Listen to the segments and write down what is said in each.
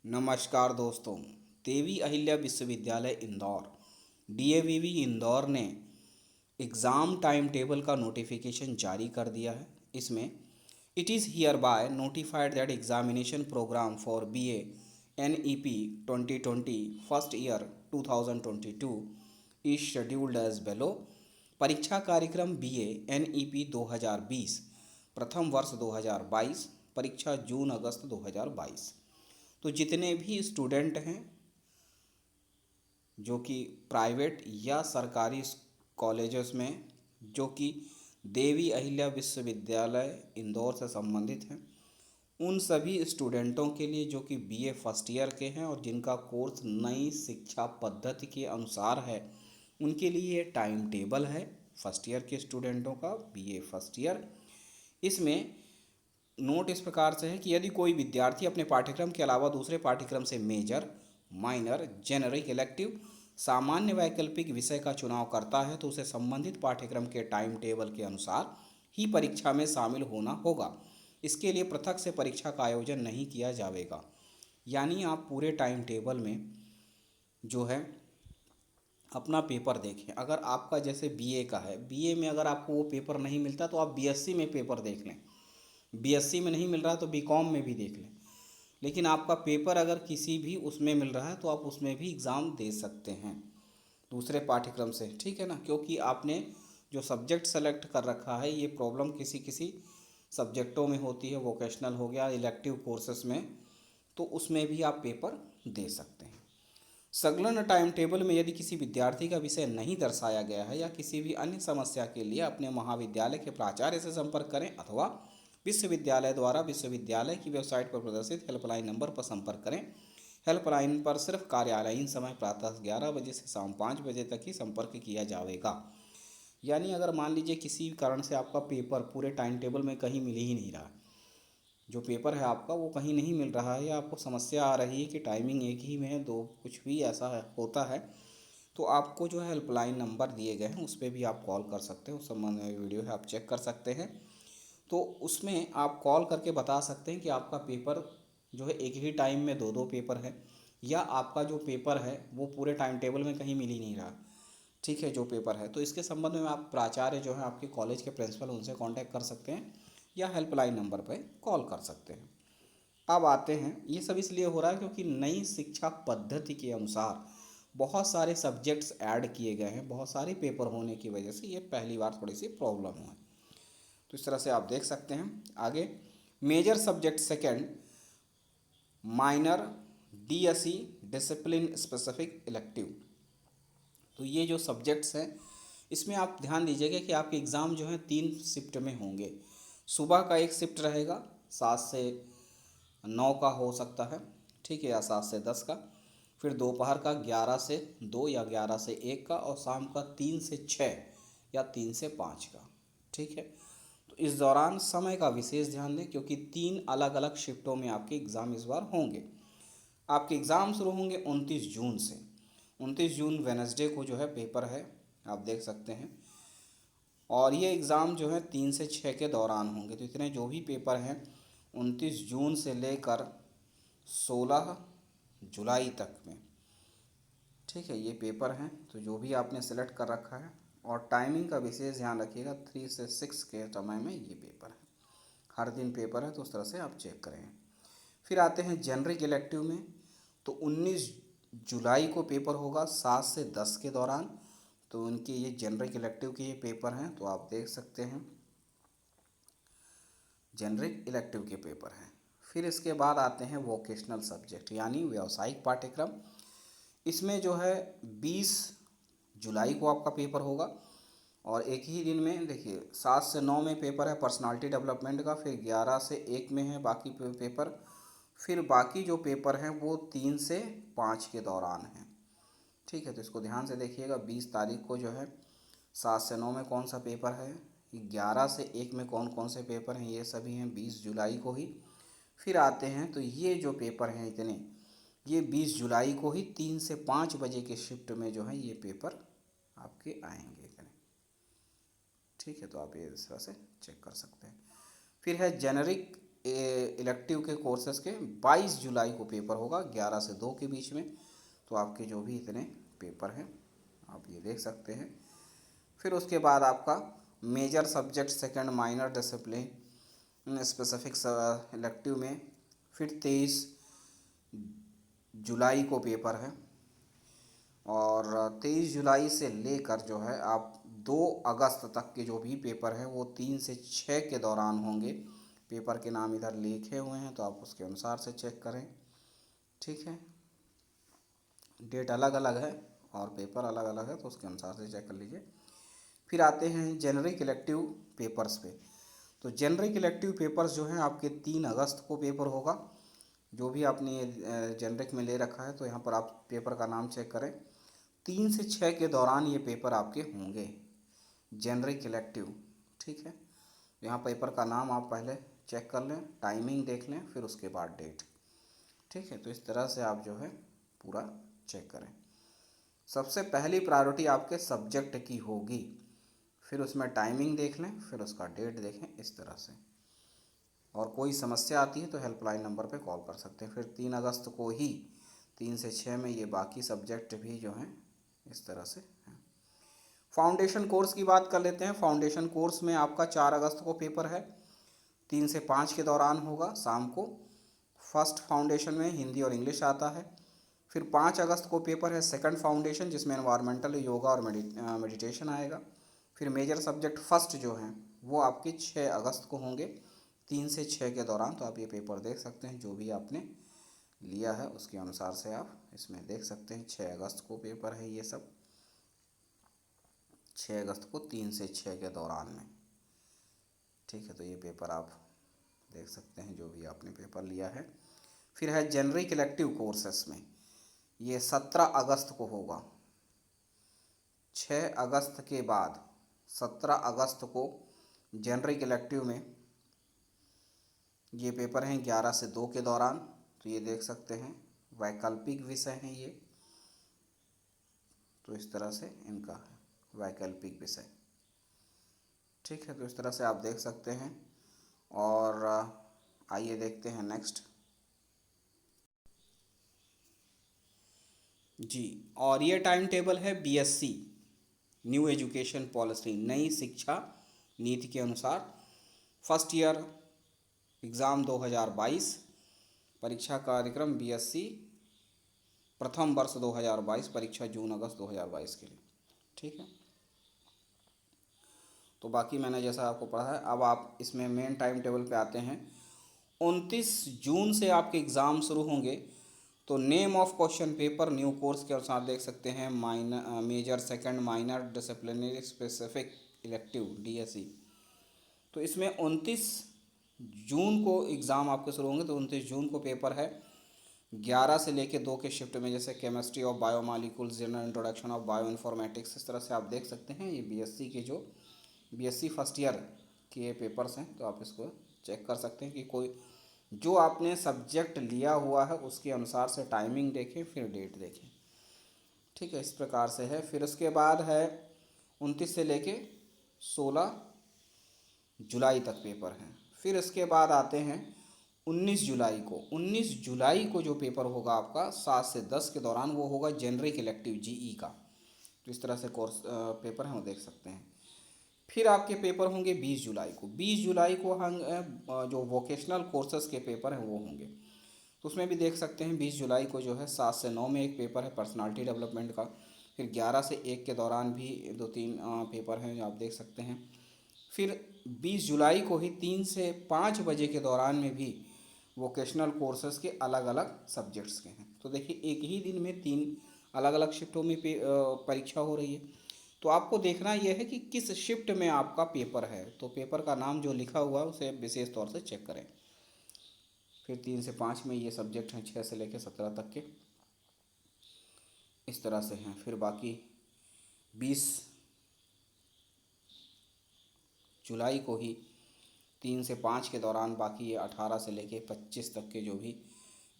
नमस्कार दोस्तों। देवी अहिल्या विश्वविद्यालय इंदौर डीएवीवी इंदौर ने एग्ज़ाम टाइम टेबल का नोटिफिकेशन जारी कर दिया है। इसमें it is hereby notified that examination program for BA NEP 2020 first year 2022 is scheduled as below. परीक्षा कार्यक्रम बीए एनईपी 2020 प्रथम वर्ष 2022, परीक्षा जून अगस्त 2022। तो जितने भी स्टूडेंट हैं जो कि प्राइवेट या सरकारी कॉलेजेस में जो कि देवी अहिल्या विश्वविद्यालय इंदौर से संबंधित हैं, उन सभी स्टूडेंटों के लिए जो कि बीए फर्स्ट ईयर के हैं और जिनका कोर्स नई शिक्षा पद्धति के अनुसार है, उनके लिए ये टाइम टेबल है फर्स्ट ईयर के स्टूडेंटों का, बीए फर्स्ट ईयर। इसमें नोट इस प्रकार से है कि यदि कोई विद्यार्थी अपने पाठ्यक्रम के अलावा दूसरे पाठ्यक्रम से मेजर, माइनर, जेनरिक, इलेक्टिव, सामान्य वैकल्पिक विषय का चुनाव करता है तो उसे संबंधित पाठ्यक्रम के टाइम टेबल के अनुसार ही परीक्षा में शामिल होना होगा। इसके लिए पृथक से परीक्षा का आयोजन नहीं किया जाएगा। यानी आप पूरे टाइम टेबल में जो है अपना पेपर देखें। अगर आपका जैसे बीए का है, बीए में अगर आपको वो पेपर नहीं मिलता तो आप बीएससी में पेपर देख लें, बीएससी में नहीं मिल रहा तो बीकॉम में भी देख लें। लेकिन आपका पेपर अगर किसी भी उसमें मिल रहा है तो आप उसमें भी एग्ज़ाम दे सकते हैं दूसरे पाठ्यक्रम से, ठीक है ना। क्योंकि आपने जो सब्जेक्ट सेलेक्ट कर रखा है, ये प्रॉब्लम किसी किसी सब्जेक्टों में होती है, वोकेशनल हो गया, इलेक्टिव कोर्सेस में, तो उसमें भी आप पेपर दे सकते हैं। संलग्न टाइम टेबल में यदि किसी विद्यार्थी का विषय नहीं दर्शाया गया है या किसी भी अन्य समस्या के लिए अपने महाविद्यालय के प्राचार्य से संपर्क करें अथवा विश्वविद्यालय द्वारा विश्वविद्यालय की वेबसाइट पर प्रदर्शित हेल्पलाइन नंबर पर संपर्क करें। हेल्पलाइन पर सिर्फ कार्यालयीन समय प्रातः 11 बजे से शाम 5 बजे तक ही संपर्क किया जाएगा। यानी अगर मान लीजिए किसी कारण से आपका पेपर पूरे टाइम टेबल में कहीं मिल ही नहीं रहा, जो पेपर है आपका वो कहीं नहीं मिल रहा है, या आपको समस्या आ रही है कि टाइमिंग एक ही में है, दो कुछ भी ऐसा होता है, तो आपको जो है हेल्पलाइन नंबर दिए गए हैं उस पर भी आप कॉल कर सकते हैं। उस संबंध में वीडियो है, आप चेक कर सकते हैं। तो उसमें आप कॉल करके बता सकते हैं कि आपका पेपर जो है एक ही टाइम में दो दो पेपर है, या आपका जो पेपर है वो पूरे टाइम टेबल में कहीं मिल ही नहीं रहा, ठीक है, जो पेपर है। तो इसके संबंध में आप प्राचार्य जो है आपके कॉलेज के प्रिंसिपल, उनसे कांटेक्ट कर सकते हैं या हेल्पलाइन नंबर पर कॉल कर सकते हैं। अब आते हैं, ये सब इसलिए हो रहा है क्योंकि नई शिक्षा पद्धति के अनुसार बहुत सारे सब्जेक्ट्स ऐड किए गए हैं, बहुत सारे पेपर होने की वजह से ये पहली बार थोड़ी सी प्रॉब्लम हुआ है। तो इस तरह से आप देख सकते हैं। आगे major subject second, minor, DSE, discipline specific, elective. तो ये जो सब्जेक्ट्स हैं इसमें आप ध्यान दीजिएगा कि आपके एग्ज़ाम जो हैं 3 शिफ्ट में होंगे। सुबह का एक शिफ्ट रहेगा 7 से 9 का हो सकता है, ठीक है, या 7 से 10 का। फिर दोपहर का 11 से 2 या 11 से 1 का, और शाम का 3 से 6 या 3 से 5 का, ठीक है। तो इस दौरान समय का विशेष ध्यान दें क्योंकि 3 अलग अलग शिफ्टों में आपके एग्ज़ाम इस बार होंगे। आपके एग्ज़ाम शुरू होंगे 29 जून से। 29 जून वेनसडे को जो है पेपर है, आप देख सकते हैं। और ये एग्ज़ाम जो है 3 से 6 के दौरान होंगे। तो इतने जो भी पेपर हैं 29 जून से लेकर 16 जुलाई तक में, ठीक है, ये पेपर हैं। तो जो भी आपने सेलेक्ट कर रखा है, और टाइमिंग का विशेष ध्यान रखिएगा, 3 से 6 के समय में ये पेपर है। हर दिन पेपर है तो उस तरह से आप चेक करें। फिर आते हैं जेनरिक इलेक्टिव में। तो 19 जुलाई को पेपर होगा 7 से 10 के दौरान। तो उनके ये जेनरिक इलेक्टिव के ये पेपर हैं, तो आप देख सकते हैं जेनरिक इलेक्टिव के पेपर हैं। फिर इसके बाद आते हैं वोकेशनल सब्जेक्ट यानी व्यावसायिक पाठ्यक्रम। इसमें जो है 20 जुलाई को आपका पेपर होगा, और एक ही दिन में देखिए 7 से 9 में पेपर है पर्सनालिटी डेवलपमेंट का, फिर 11 से 1 में है बाकी पेपर। फिर बाकी जो पेपर हैं वो 3 से 5 के दौरान हैं, ठीक है। तो इसको ध्यान से देखिएगा। 20 तारीख को जो है 7 से 9 में कौन सा पेपर है, 11 से 1 में कौन कौन से पेपर हैं, ये सभी हैं 20 जुलाई को ही। फिर आते हैं, तो ये जो पेपर हैं इतने, ये 20 जुलाई को ही 3 से 5 बजे के शिफ्ट में जो है ये पेपर आपके आएंगे, ठीक है। तो आप ये इस तरह से चेक कर सकते हैं। फिर है जेनरिक इलेक्टिव के कोर्सेज़ के 22 जुलाई को पेपर होगा 11 से 2 के बीच में। तो आपके जो भी इतने पेपर हैं आप ये देख सकते हैं। फिर उसके बाद आपका major subject second minor discipline specific elective में फिर 23 जुलाई को पेपर है। और 23 जुलाई से लेकर जो है आप 2 अगस्त तक के जो भी पेपर हैं वो 3 से 6 के दौरान होंगे। पेपर के नाम इधर लिखे हुए हैं तो आप उसके अनुसार से चेक करें, ठीक है। डेट अलग अलग है और पेपर अलग अलग है तो उसके अनुसार से चेक कर लीजिए। फिर आते हैं जेनरिक इलेक्टिव पेपर्स पे। तो जेनरिक इलेक्टिव पेपर्स जो हैं आपके 3 अगस्त को पेपर होगा। जो भी आपने जेनरिक में ले रखा है तो यहाँ पर आप पेपर का नाम चेक करें। 3 से 6 के दौरान ये पेपर आपके होंगे जेनरिक इलेक्टिव, ठीक है। यहाँ पेपर का नाम आप पहले चेक कर लें, टाइमिंग देख लें, फिर उसके बाद डेट, ठीक है। तो इस तरह से आप जो है पूरा चेक करें। सबसे पहली प्रायोरिटी आपके सब्जेक्ट की होगी, फिर उसमें टाइमिंग देख लें, फिर उसका डेट देखें, इस तरह से। और कोई समस्या आती है तो हेल्पलाइन नंबर पे कॉल कर सकते हैं। फिर 3 अगस्त को ही 3 से 6 में ये बाकी सब्जेक्ट भी जो हैं इस तरह से हैं। फाउंडेशन कोर्स की बात कर लेते हैं। फाउंडेशन कोर्स में आपका 4 अगस्त को पेपर है, 3 से 5 के दौरान होगा शाम को। फर्स्ट फाउंडेशन में हिंदी और इंग्लिश आता है। फिर 5 अगस्त को पेपर है सेकंड फाउंडेशन, जिसमें एनवायरमेंटल, योगा और मेडिटेशन आएगा। फिर मेजर सब्जेक्ट फर्स्ट जो हैं वो आपके 6 अगस्त को होंगे 3 से 6 के दौरान। तो आप ये पेपर देख सकते हैं, जो भी आपने लिया है उसके अनुसार से आप इसमें देख सकते हैं। 6 अगस्त को पेपर है ये सब, 6 अगस्त को 3 से 6 के दौरान में, ठीक है। तो ये पेपर आप देख सकते हैं जो भी आपने पेपर लिया है। फिर है जेनरिक इलेक्टिव कोर्सेस में, ये 17 अगस्त को होगा। 6 अगस्त के बाद 17 अगस्त को जेनरिक इलेक्टिव में ये पेपर हैं 11 से 2 के दौरान। तो ये देख सकते हैं वैकल्पिक विषय हैं ये, तो इस तरह से इनका है वैकल्पिक विषय, ठीक है। तो इस तरह से आप देख सकते हैं। और आइए देखते हैं नेक्स्ट जी। और ये टाइम टेबल है बीएससी न्यू एजुकेशन पॉलिसी, नई शिक्षा नीति के अनुसार। फर्स्ट ईयर एग्ज़ाम 2022, परीक्षा कार्यक्रम बीएससी प्रथम वर्ष 2022, परीक्षा जून अगस्त 2022 के लिए, ठीक है। तो बाकी मैंने जैसा आपको पढ़ा है, अब आप इसमें मेन टाइम टेबल पे आते हैं। 29 जून से आपके एग्ज़ाम शुरू होंगे। तो name of question paper new course के अनुसार देख सकते हैं, major second minor disciplinary specific elective DSE. तो इसमें 29 जून को एग्ज़ाम आपके शुरू होंगे। तो 29 जून को पेपर है 11 से लेके 2 के शिफ्ट में, जैसे chemistry of biomolecules, general introduction of bio informatics. इस तरह से आप देख सकते हैं ये बीएससी के जो बीएससी फर्स्ट ईयर के ये पेपर्स हैं। तो आप इसको चेक कर सकते हैं कि कोई जो आपने सब्जेक्ट लिया हुआ है उसके अनुसार से टाइमिंग देखें, फिर डेट देखें, ठीक है। इस प्रकार से है। फिर उसके बाद है 29 से लेके 16 जुलाई तक पेपर हैं। फिर इसके बाद आते हैं 19 जुलाई को। 19 जुलाई को जो पेपर होगा आपका 7 से 10 के दौरान, वो होगा जेनरिक इलेक्टिव जीई का। तो इस तरह से कोर्स पेपर हैं वो देख सकते हैं। फिर आपके पेपर होंगे 20 जुलाई को। 20 जुलाई को हम जो वोकेशनल कोर्सेज के पेपर हैं वो होंगे। तो उसमें भी देख सकते हैं 20 जुलाई को जो है 7 से 9 में एक पेपर है पर्सनालिटी डेवलपमेंट का। फिर 11 से 1 के दौरान भी 2-3 पेपर हैं जो आप देख सकते हैं। फिर 20 जुलाई को ही 3 से 5 बजे के दौरान में भी वोकेशनल कोर्सेज के अलग अलग सब्जेक्ट्स के हैं। तो देखिए एक ही दिन में 3 अलग अलग शिफ्टों में परीक्षा हो रही है। तो आपको देखना यह है कि किस शिफ्ट में आपका पेपर है। तो पेपर का नाम जो लिखा हुआ है उसे विशेष तौर से चेक करें। फिर 3 से 5 में ये सब्जेक्ट हैं, 6 से लेकर 17 तक के इस तरह से हैं। फिर बाकी 20 जुलाई को ही 3 से 5 के दौरान, बाकी ये 18 से लेके 25 तक के जो भी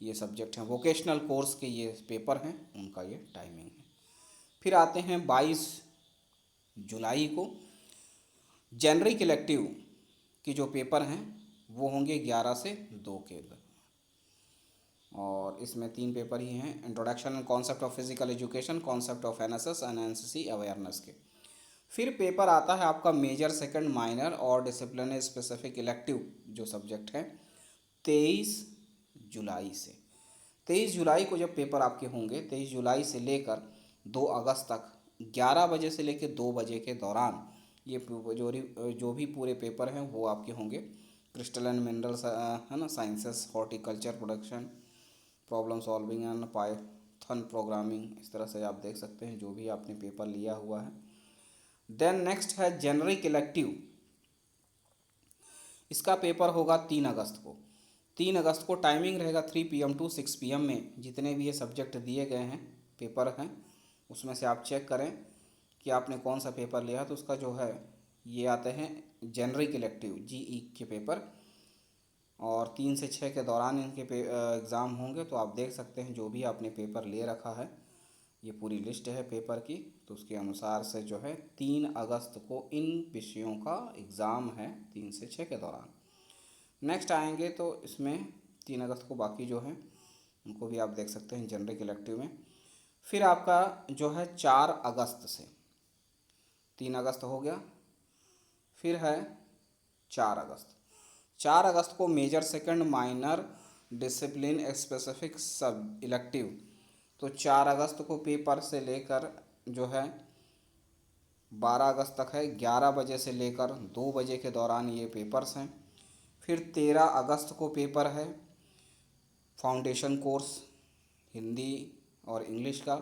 ये सब्जेक्ट हैं वोकेशनल कोर्स के ये पेपर हैं उनका ये टाइमिंग है। फिर आते हैं 22 जुलाई को जेनरिक इलेक्टिव के जो पेपर हैं वो होंगे 11 से 2 के। और इसमें 3 पेपर ही हैं, introduction and concept of physical education, concept of NSS and NCC awareness के। फिर पेपर आता है आपका मेजर, सेकंड, माइनर और डिसिप्लिन स्पेसिफिक इलेक्टिव जो सब्जेक्ट हैं, 23 जुलाई से। 23 जुलाई को जब पेपर आपके होंगे, 23 जुलाई से लेकर 2 अगस्त तक 11 बजे से लेकर 2 बजे के दौरान ये जो भी पूरे पेपर हैं वो आपके होंगे। क्रिस्टल एंड मिनरल्स है ना, sciences, horticulture, production, problem solving and Python programming, इस तरह से आप देख सकते हैं जो भी आपने पेपर लिया हुआ है। देन नेक्स्ट है जेनरिक इलेक्टिव। इसका पेपर होगा 3 अगस्त को। 3 अगस्त को टाइमिंग रहेगा 3 PM टू 6 PM में। जितने भी ये सब्जेक्ट दिए गए हैं, पेपर हैं, उसमें से आप चेक करें कि आपने कौन सा पेपर लिया। तो उसका जो है ये आते हैं जेनरिक इलेक्टिव GE के पेपर, और 3 से 6 के दौरान इनके एग्ज़ाम होंगे। तो आप देख सकते हैं जो भी आपने पेपर ले रखा है, ये पूरी लिस्ट है पेपर की। तो उसके अनुसार से जो है 3 अगस्त को इन विषयों का एग्ज़ाम है 3 से 6 के दौरान। नेक्स्ट आएंगे तो इसमें 3 अगस्त को बाकी जो है उनको भी आप देख सकते हैं जेनरिक इलेक्टिव में। फिर आपका जो है 4 अगस्त से, 3 अगस्त हो गया, फिर है 4 अगस्त। 4 अगस्त को major, second, minor, discipline specific सब इलेक्टिव। तो 4 अगस्त को पेपर से लेकर जो है 12 अगस्त तक है, 11 बजे से लेकर 2 बजे के दौरान ये पेपर्स हैं। फिर 13 अगस्त को पेपर है फाउंडेशन कोर्स हिंदी और इंग्लिश का,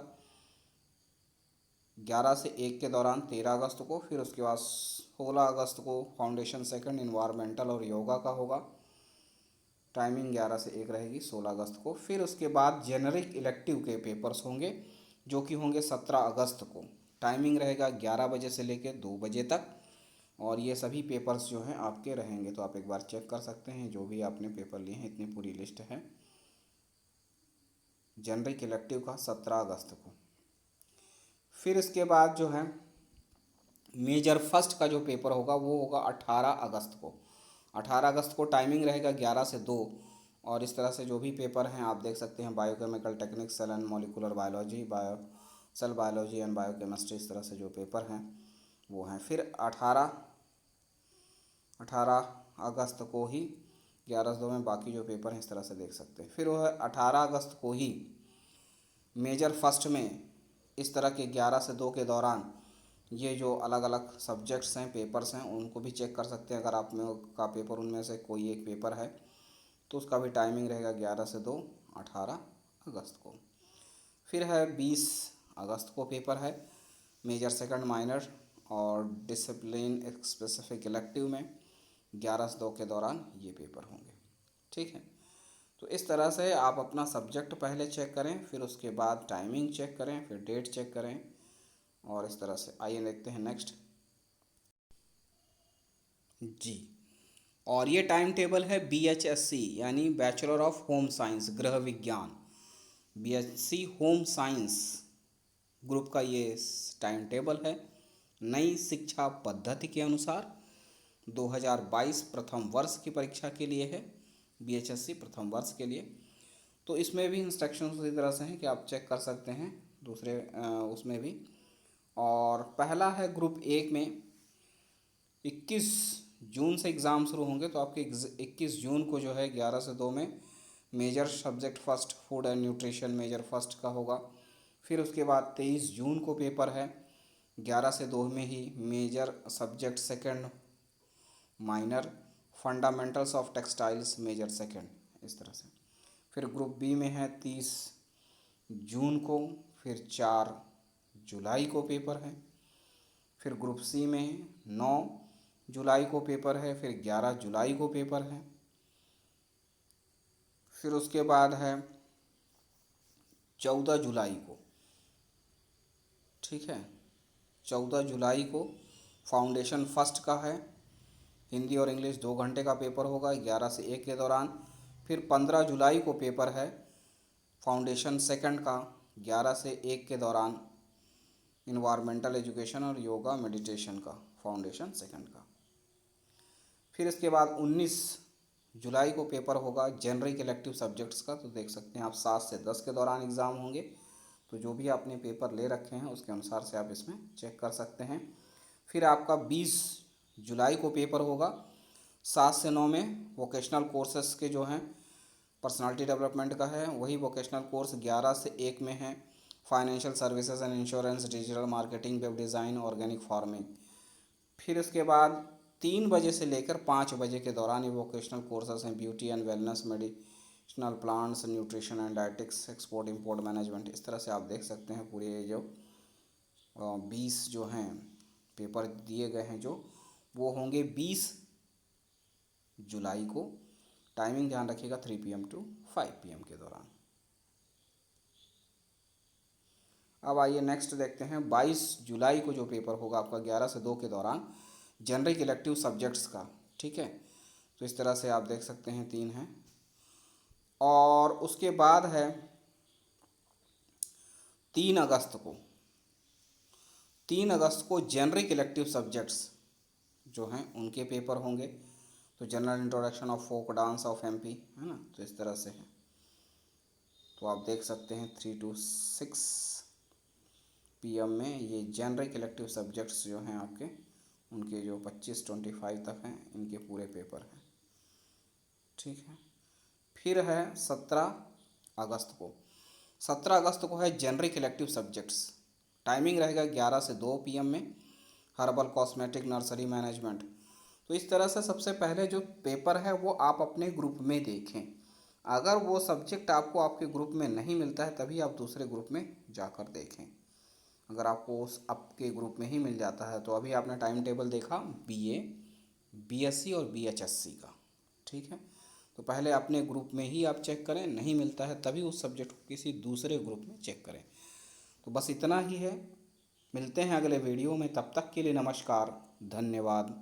11 से 1 के दौरान 13 अगस्त को। फिर उसके बाद 16 अगस्त को फाउंडेशन सेकंड इन्वायरमेंटल और योगा का होगा, टाइमिंग 11 से 1 रहेगी 16 अगस्त को। फिर उसके बाद जेनरिक इलेक्टिव के पेपर्स होंगे जो कि होंगे 17 अगस्त को, टाइमिंग रहेगा 11 बजे से लेकर 2 बजे तक। और ये सभी पेपर्स जो हैं आपके रहेंगे। तो आप एक बार चेक कर सकते हैं जो भी आपने पेपर लिए हैं, इतनी पूरी लिस्ट है जेनरिक इलेक्टिव का 17 अगस्त को। फिर इसके बाद जो है मेजर फर्स्ट का जो पेपर होगा वो होगा 18 अगस्त को। 18 अगस्त को टाइमिंग रहेगा 11 से 2। और इस तरह से जो भी पेपर हैं आप देख सकते हैं, biochemical techniques, cell and molecular biology, cell biology and biochemistry, इस तरह से जो पेपर हैं वो हैं। फिर 18 अगस्त को ही 11 से 2 में बाकी जो पेपर हैं इस तरह से देख सकते हैं। फिर वो है 18 अगस्त को ही मेजर फर्स्ट में इस तरह के 11 से 2 के दौरान ये जो अलग अलग सब्जेक्ट्स हैं, पेपर्स हैं, उनको भी चेक कर सकते हैं। अगर आप में का पेपर उनमें से कोई एक पेपर है तो उसका भी टाइमिंग रहेगा 11 से 2, 18 अगस्त को। फिर है 20 अगस्त को पेपर है मेजर, सेकंड, माइनर और डिसिप्लिन स्पेसिफिक इलेक्टिव में, 11 से 2 के दौरान ये पेपर होंगे। ठीक है, तो इस तरह से आप अपना सब्जेक्ट पहले चेक करें, फिर उसके बाद टाइमिंग चेक करें, फिर डेट चेक करें, और इस तरह से। आइए देखते हैं नेक्स्ट जी। और ये टाइम टेबल है BHSC यानी बैचलर ऑफ होम साइंस, गृह विज्ञान, BHC होम साइंस ग्रुप का ये टाइम टेबल है नई शिक्षा पद्धति के अनुसार। 2022 प्रथम वर्ष की परीक्षा के लिए है, BHSC प्रथम वर्ष के लिए। तो इसमें भी इंस्ट्रक्शन उसी तरह से हैं कि आप चेक कर सकते हैं दूसरे उसमें भी। और पहला है ग्रुप 1 में 21 जून से एग्ज़ाम शुरू होंगे। तो आपके 21 जून को जो है 11 से 2 में major subject first, food and nutrition major first का होगा। फिर उसके बाद 23 जून को पेपर है 11 से 2 में ही major subject second, minor, fundamentals of textiles major second, इस तरह से। फिर ग्रुप बी में है 30 जून को, फिर 4 जुलाई को पेपर है। फिर ग्रुप सी में 9 जुलाई को पेपर है, फिर 11 जुलाई को पेपर है। फिर उसके बाद है 14 जुलाई को, ठीक है, 14 जुलाई को फाउंडेशन फर्स्ट का है, हिंदी और इंग्लिश 2 घंटे का पेपर होगा 11 से 1 के दौरान। फिर 15 जुलाई को पेपर है फाउंडेशन सेकंड का 11 से 1 के दौरान, इन्वायरमेंटल एजुकेशन और योगा मेडिटेशन का फाउंडेशन सेकंड का। फिर इसके बाद 19 जुलाई को पेपर होगा जेनरिक इलेक्टिव सब्जेक्ट्स का, तो देख सकते हैं आप 7 से 10 के दौरान एग्ज़ाम होंगे। तो जो भी आपने पेपर ले रखे हैं उसके अनुसार से आप इसमें चेक कर सकते हैं। फिर आपका 20 जुलाई को पेपर होगा 7 से 9 में वोकेशनल कोर्सेस के जो हैं पर्सनालिटी डेवलपमेंट का है, वही वोकेशनल कोर्स 11 से 1 में है financial services and insurance, digital marketing, web design, organic farming. फिर उसके बाद 3 बजे से लेकर 5 बजे के दौरान ये वोकेशनल कोर्सेस हैं beauty and wellness, medicinal plants, nutrition and dietetics, export import management. इस तरह से आप देख सकते हैं पूरे ये जो 20 जो हैं पेपर दिए गए हैं जो वो होंगे 20 जुलाई को। टाइमिंग ध्यान रखिएगा 3 PM टू 5 PM के दौरान। अब आइए नेक्स्ट देखते हैं 22 जुलाई को जो पेपर होगा आपका 11 से 2 के दौरान जेनरिक इलेक्टिव सब्जेक्ट्स का, ठीक है। तो इस तरह से आप देख सकते हैं 3 हैं। और उसके बाद है 3 अगस्त को, 3 अगस्त को जेनरिक इलेक्टिव सब्जेक्ट्स जो हैं उनके पेपर होंगे। तो general introduction of folk dance of MP है ना, तो इस तरह से है। तो आप देख सकते हैं 3 to 6 PM में ये जेनरिक इलेक्टिव सब्जेक्ट्स जो हैं आपके उनके जो 25-25 तक हैं इनके पूरे पेपर हैं, ठीक है। फिर है 17 अगस्त को, 17 अगस्त को है जेनरिक इलेक्टिव सब्जेक्ट्स। टाइमिंग रहेगा 11 से 2 PM में हर्बल, कॉस्मेटिक, नर्सरी मैनेजमेंट। तो इस तरह से सबसे पहले जो पेपर है वो आप अपने ग्रुप में देखें। अगर वो सब्जेक्ट आपको आपके ग्रुप में नहीं मिलता है तभी आप दूसरे ग्रुप में जाकर देखें। अगर आपको उस आपके ग्रुप में ही मिल जाता है तो अभी आपने टाइम टेबल देखा BA, BSc और BHSC का, ठीक है। तो पहले अपने ग्रुप में ही आप चेक करें, नहीं मिलता है तभी उस सब्जेक्ट को किसी दूसरे ग्रुप में चेक करें। तो बस इतना ही है, मिलते हैं अगले वीडियो में, तब तक के लिए नमस्कार, धन्यवाद।